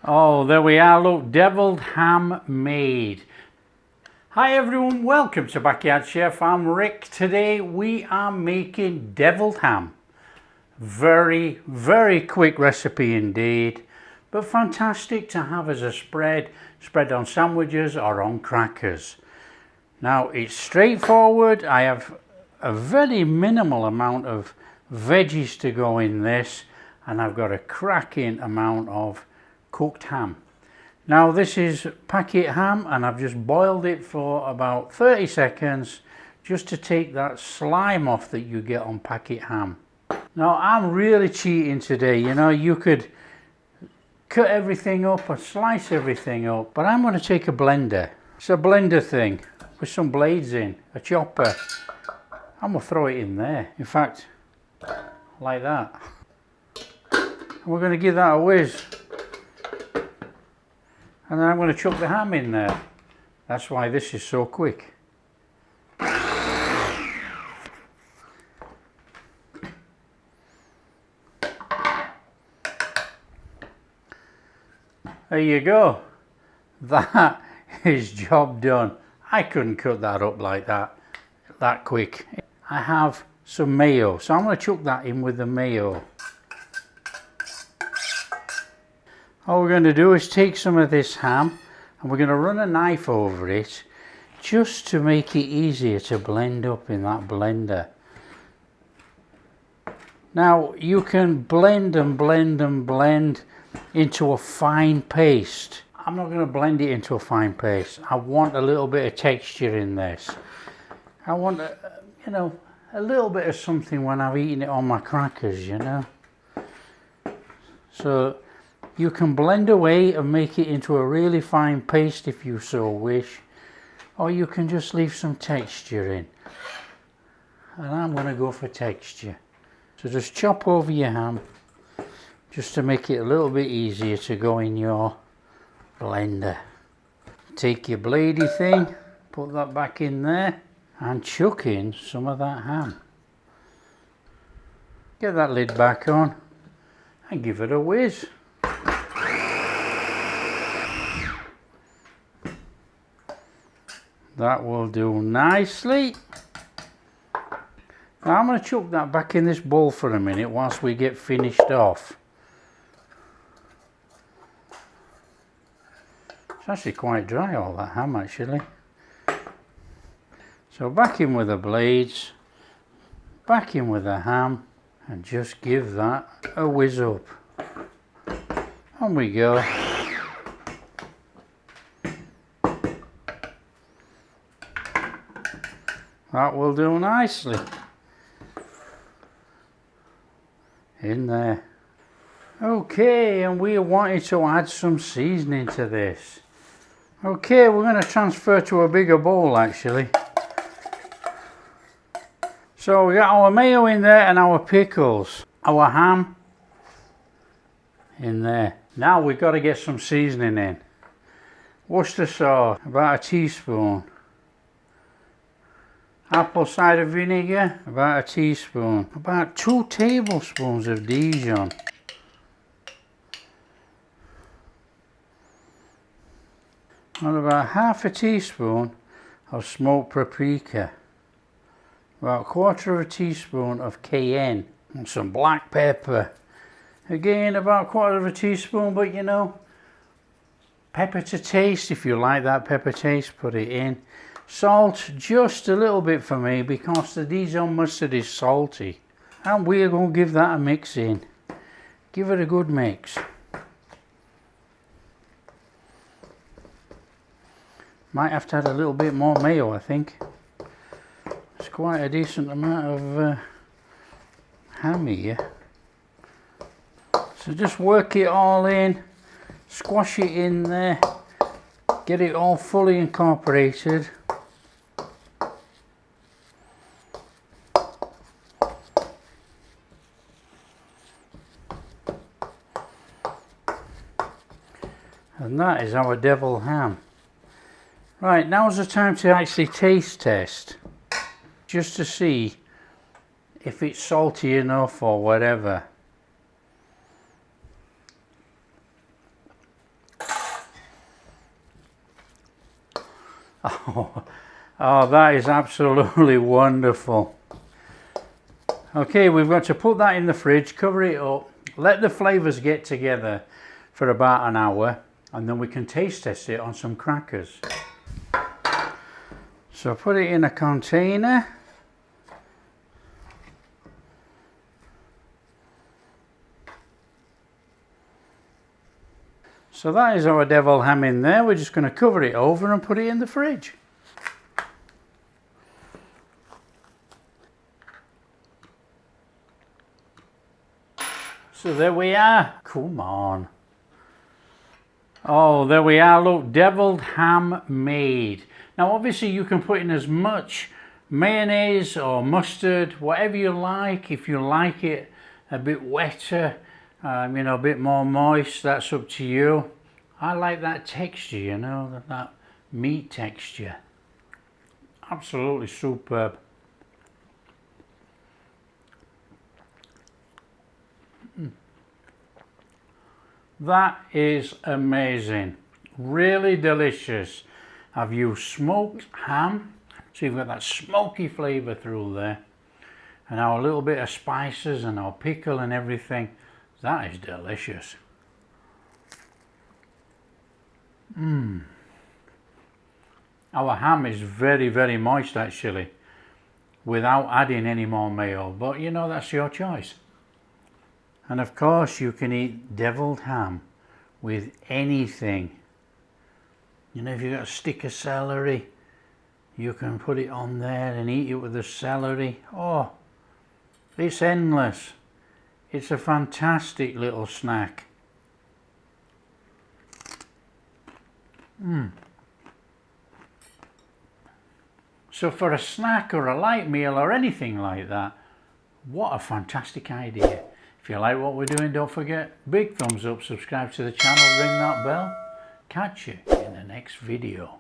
Oh, there we are, look, deviled ham made. Hi everyone, welcome to Backyard Chef. I'm Rick. Today we are making deviled ham. Very quick recipe indeed, but fantastic to have as a spread on sandwiches or on crackers. Now it's straightforward. I have a very minimal amount of veggies to go in this, and I've got a cracking amount of cooked ham. Now this is packet ham, and I've just boiled it for about 30 seconds just to take that slime off that you get on packet ham. Now I'm really cheating today, you know, you could cut everything up or slice everything up, but I'm going to take a blender. It's a blender thing with some blades in, a chopper. I'm going to throw it in there, in fact, like that. And we're going to give that a whiz. And then I'm going to chuck the ham in there. That's why this is so quick. There you go. That is job done. I couldn't cut that up like that quick. I have some mayo, so I'm going to chuck that in with the mayo. All we're going to do is take some of this ham and we're going to run a knife over it just to make it easier to blend up in that blender. Now you can blend and blend and blend into a fine paste. I'm not going to blend it into a fine paste. I want a little bit of texture in this. I want you know, a little bit of something when I've eaten it on my crackers, you know. So you can blend away and make it into a really fine paste if you so wish, or you can just leave some texture in. And I'm going to go for texture. So just chop over your ham, just to make it a little bit easier to go in your blender. Take your bladey thing, put that back in there, and chuck in some of that ham. Get that lid back on and give it a whiz. That will do nicely. Now I'm going to chuck that back in this bowl for a minute whilst we get finished off. It's actually quite dry, all that ham actually. So back in with the blades, back in with the ham, and just give that a whiz up. On we go. That will do nicely. In there. Okay, and we wanted to add some seasoning to this. Okay, we're going to transfer to a bigger bowl actually. So we got our mayo in there and our pickles. Our ham in there. Now we've got to get some seasoning in. Worcester sauce, about a teaspoon. Apple cider vinegar, about a teaspoon. About 2 tablespoons of Dijon. And about half a teaspoon of smoked paprika. About 1/4 of a teaspoon of cayenne. And some black pepper. Again, about 1/4 of a teaspoon, but you know, pepper to taste. If you like that pepper taste, put it in. Salt, just a little bit for me because the Dijon mustard is salty. And we're going to give that a mix in. Give it a good mix. Might have to add a little bit more mayo, I think. It's quite a decent amount of ham here. So just work it all in, squash it in there, get it all fully incorporated. And that is our deviled ham. Right, now's the time to actually taste test, just to see if it's salty enough or whatever. Oh, that is absolutely wonderful. Okay, we've got to put that in the fridge, cover it up, let the flavours get together for about an hour, and then we can taste test it on some crackers. So put it in a container. So that is our deviled ham in there. We're just going to cover it over and put it in the fridge. So there we are. Come on. Oh, there we are. Look, deviled ham made. Now obviously you can put in as much mayonnaise or mustard, whatever you like. If you like it a bit wetter, you know, a bit more moist, that's up to you. I like that texture, you know, that meat texture. Absolutely superb. That is amazing. Really delicious. I've used smoked ham, so you've got that smoky flavour through there, and our little bit of spices and our pickle and everything. That is delicious. Our ham is very, very moist actually, without adding any more mayo, but you know, that's your choice. And of course you can eat deviled ham with anything. You know, if you've got a stick of celery, you can put it on there and eat it with the celery. Oh, it's endless. It's a fantastic little snack. So for a snack or a light meal or anything like that, what a fantastic idea. If you like what we're doing, don't forget, big thumbs up, subscribe to the channel, ring that bell. Catch you in the next video.